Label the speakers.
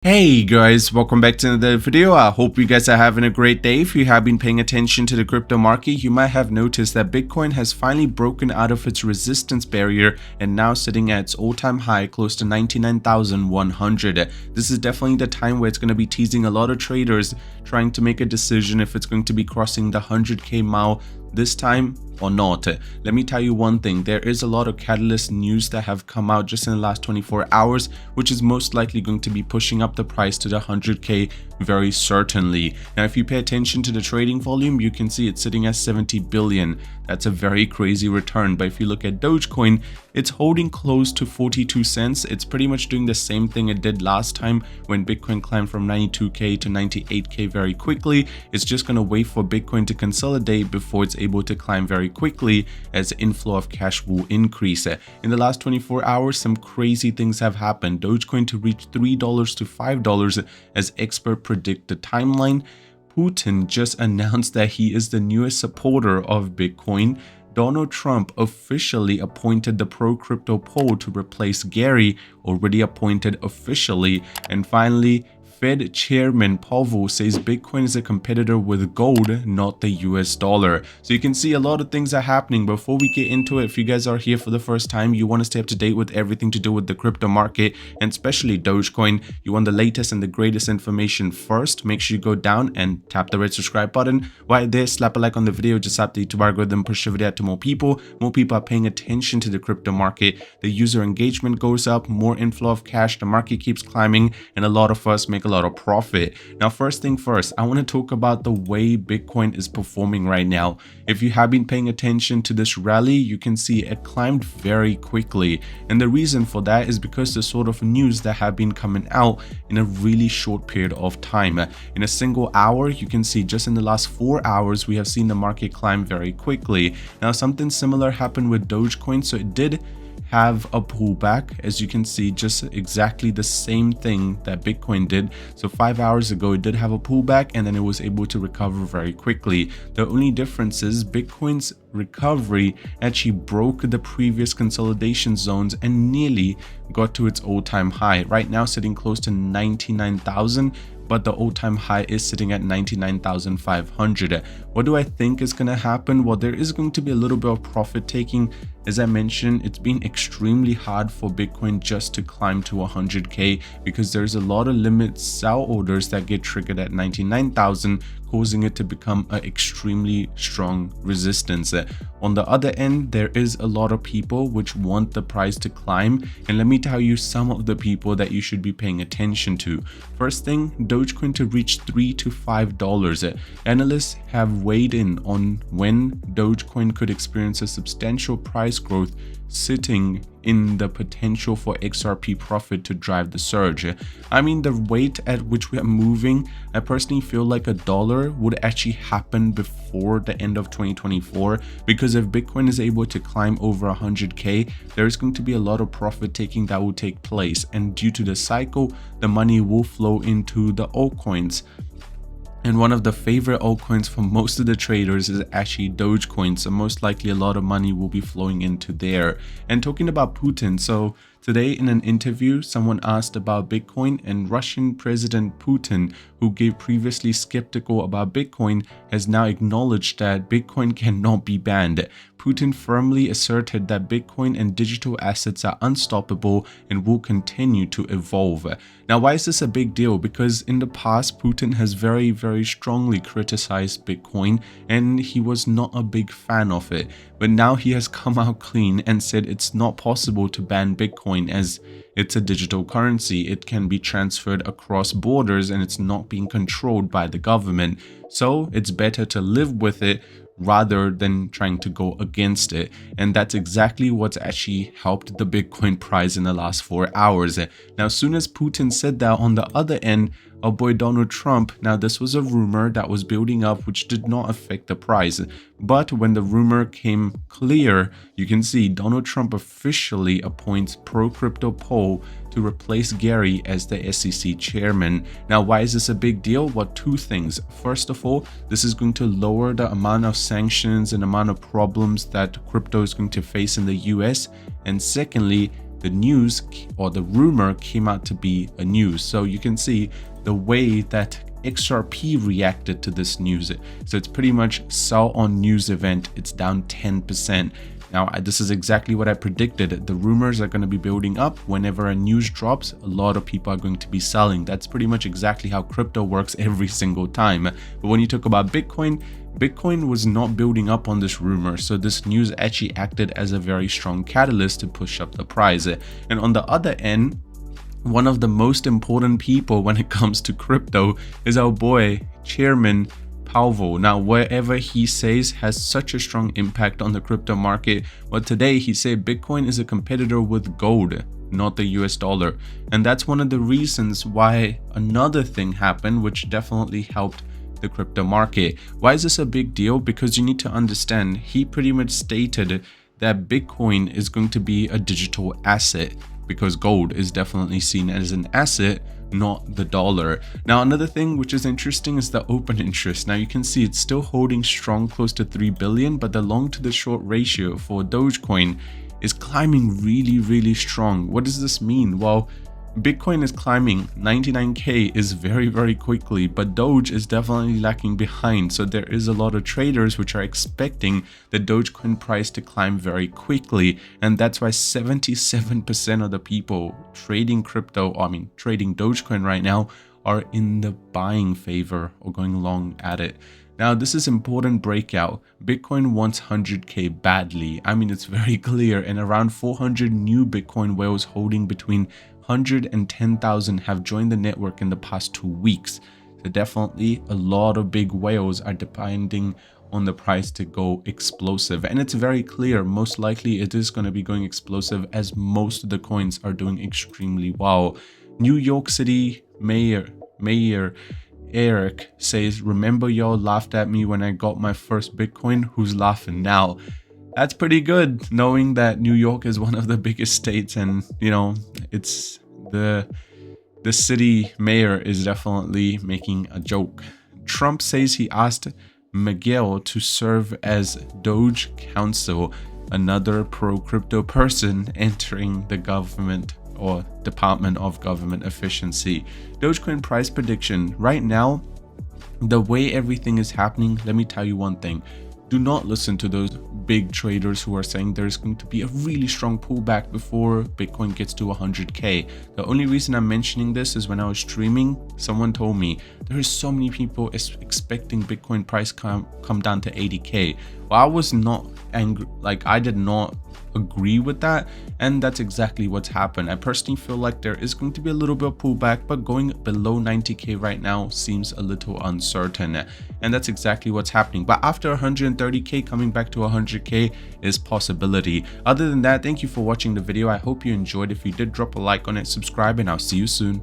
Speaker 1: Hey guys, welcome back to another video. I hope you guys are having a great day. If you have been paying attention to the crypto market, you might have noticed that Bitcoin has finally broken out of its resistance barrier and now sitting at its all-time high close to 99,100. This is definitely the time where it's going to be teasing a lot of traders trying to make a decision if it's going to be crossing the 100k mile this time or not. Let me tell you one thing, there is a lot of catalyst news that have come out just in the last 24 hours, which is most likely going to be pushing up the price to the 100k very certainly. Now, if you pay attention to the trading volume, you can see it's sitting at 70 billion. That's a very crazy return. But if you look at Dogecoin, it's holding close to 42 cents. It's pretty much doing the same thing it did last time when Bitcoin climbed from 92k to 98k very quickly. It's just going to wait for Bitcoin to consolidate before it's able to climb very quickly as the inflow of cash will increase. In the last 24 hours, some crazy things have happened. Dogecoin to reach $3 to $5 as experts predict the timeline. Putin just announced that he is the newest supporter of Bitcoin. Donald Trump officially appointed the pro-crypto Powell to replace Gary, already appointed officially. And finally, Fed Chairman Powell says Bitcoin is a competitor with gold, not the US dollar. So you can see a lot of things are happening. Before we get into it, if you guys are here for the first time, you want to stay up to date with everything to do with the crypto market and especially Dogecoin, you want the latest and the greatest information first, make sure you go down and tap the red subscribe button. While there, slap a like on the video, just help the YouTube algorithm push the video out to more people. More people are paying attention to the crypto market. The user engagement goes up, more inflow of cash, the market keeps climbing, and a lot of us make a lot of profit. Now, first thing first, I want to talk about the way Bitcoin is performing right now. If you have been paying attention to this rally, you can see it climbed very quickly. And the reason for that is because the sort of news that have been coming out in a really short period of time. In a single hour, you can see just in the last 4 hours, we have seen the market climb very quickly. Now, something similar happened with Dogecoin. So it did have a pullback, as you can see, just exactly the same thing that Bitcoin did. So 5 hours ago it did have a pullback and then it was able to recover very quickly. The only difference is Bitcoin's recovery actually broke the previous consolidation zones and nearly got to its all-time high. Right now sitting close to 99,000, but the all-time high is sitting at 99,500. What do I think is going to happen? Well, there is going to be a little bit of profit taking. As I mentioned, it's been extremely hard for Bitcoin just to climb to 100k because there's a lot of limit sell orders that get triggered at 99,000, causing it to become an extremely strong resistance. On the other end, there is a lot of people which want the price to climb, and let me tell you some of the people that you should be paying attention to. First thing, Dogecoin to reach $3 to $5. Analysts have weighed in on when Dogecoin could experience a substantial price growth, sitting in the potential for XRP profit to drive the surge. I mean, the rate at which we are moving, I personally feel like $1 would actually happen before the end of 2024, because if Bitcoin is able to climb over 100k, there's going to be a lot of profit taking that will take place, and due to the cycle, the money will flow into the altcoins. And one of the favorite altcoins for most of the traders is actually Dogecoin. So most likely a lot of money will be flowing into there. And talking about Putin, so today in an interview, someone asked about Bitcoin, and Russian President Putin, who gave previously skeptical about Bitcoin, has now acknowledged that Bitcoin cannot be banned. Putin firmly asserted that Bitcoin and digital assets are unstoppable and will continue to evolve. Now, why is this a big deal? Because in the past, Putin has very strongly criticized Bitcoin and he was not a big fan of it. But now he has come out clean and said it's not possible to ban Bitcoin as it's a digital currency. It can be transferred across borders and it's not being controlled by the government. So it's better to live with it rather than trying to go against it. And that's exactly what's actually helped the Bitcoin price in the last 4 hours. Now, as soon as Putin said that, on the other end, our boy Donald Trump, now this was a rumor that was building up which did not affect the price, but when the rumor came clear, you can see Donald Trump officially appoints pro-crypto Powell to replace Gary as the SEC chairman. Now, why is this a big deal? Well, two things. First of all, this is going to lower the amount of sanctions and amount of problems that crypto is going to face in the US, and secondly, the news or the rumor came out to be a news. So you can see the way that XRP reacted to this news. So it's pretty much sell on news event, it's down 10%. Now, this is exactly what I predicted. The rumors are going to be building up. Whenever a news drops, a lot of people are going to be selling. That's pretty much exactly how crypto works every single time. But when you talk about Bitcoin, Bitcoin was not building up on this rumor. So this news actually acted as a very strong catalyst to push up the price. And on the other end, one of the most important people when it comes to crypto is our boy, Chairman Powell. Now, whatever he says has such a strong impact on the crypto market. But today he said Bitcoin is a competitor with gold, not the US dollar. And that's one of the reasons why another thing happened, which definitely helped the crypto market. Why is this a big deal? Because you need to understand, he pretty much stated that Bitcoin is going to be a digital asset, because gold is definitely seen as an asset, not the dollar. Now, another thing which is interesting is the open interest. Now you can see it's still holding strong, close to 3 billion, but the long to the short ratio for Dogecoin is climbing really strong. What does this mean? Well, Bitcoin is climbing 99k is very quickly, but Doge is definitely lacking behind. So there is a lot of traders which are expecting the Dogecoin price to climb very quickly, and that's why 77% of the people trading crypto, trading Dogecoin right now, are in the buying favor or going long at it. Now, this is important breakout. Bitcoin wants 100k badly. It's very clear, and around 400 new Bitcoin whales holding between 100 and 10,000 have joined the network in the past 2 weeks. So definitely a lot of big whales are depending on the price to go explosive. And it's very clear, most likely it is going to be going explosive as most of the coins are doing extremely well. New York City Mayor Eric says, "Remember y'all laughed at me when I got my first Bitcoin? Who's laughing now?" That's pretty good, knowing that New York is one of the biggest states, and it's the city mayor is definitely making a joke. Trump says he asked Miguel to serve as Doge counsel, another pro-crypto person entering the government or Department of Government Efficiency. Dogecoin price prediction. Right now, the way everything is happening, let me tell you one thing. Do not listen to those big traders who are saying there's going to be a really strong pullback before Bitcoin gets to 100k. The only reason I'm mentioning this is when I was streaming, someone told me there is so many people expecting Bitcoin price come down to 80k. Well, I was not angry, I did not agree with that, and that's exactly what's happened. I personally feel like there is going to be a little bit of pullback, but going below 90k right now seems a little uncertain, and that's exactly what's happening. But after 130k, coming back to 100k is possibility. Other than that, thank you for watching the video. I hope you enjoyed. If you did, drop a like on it, subscribe, and I'll see you soon.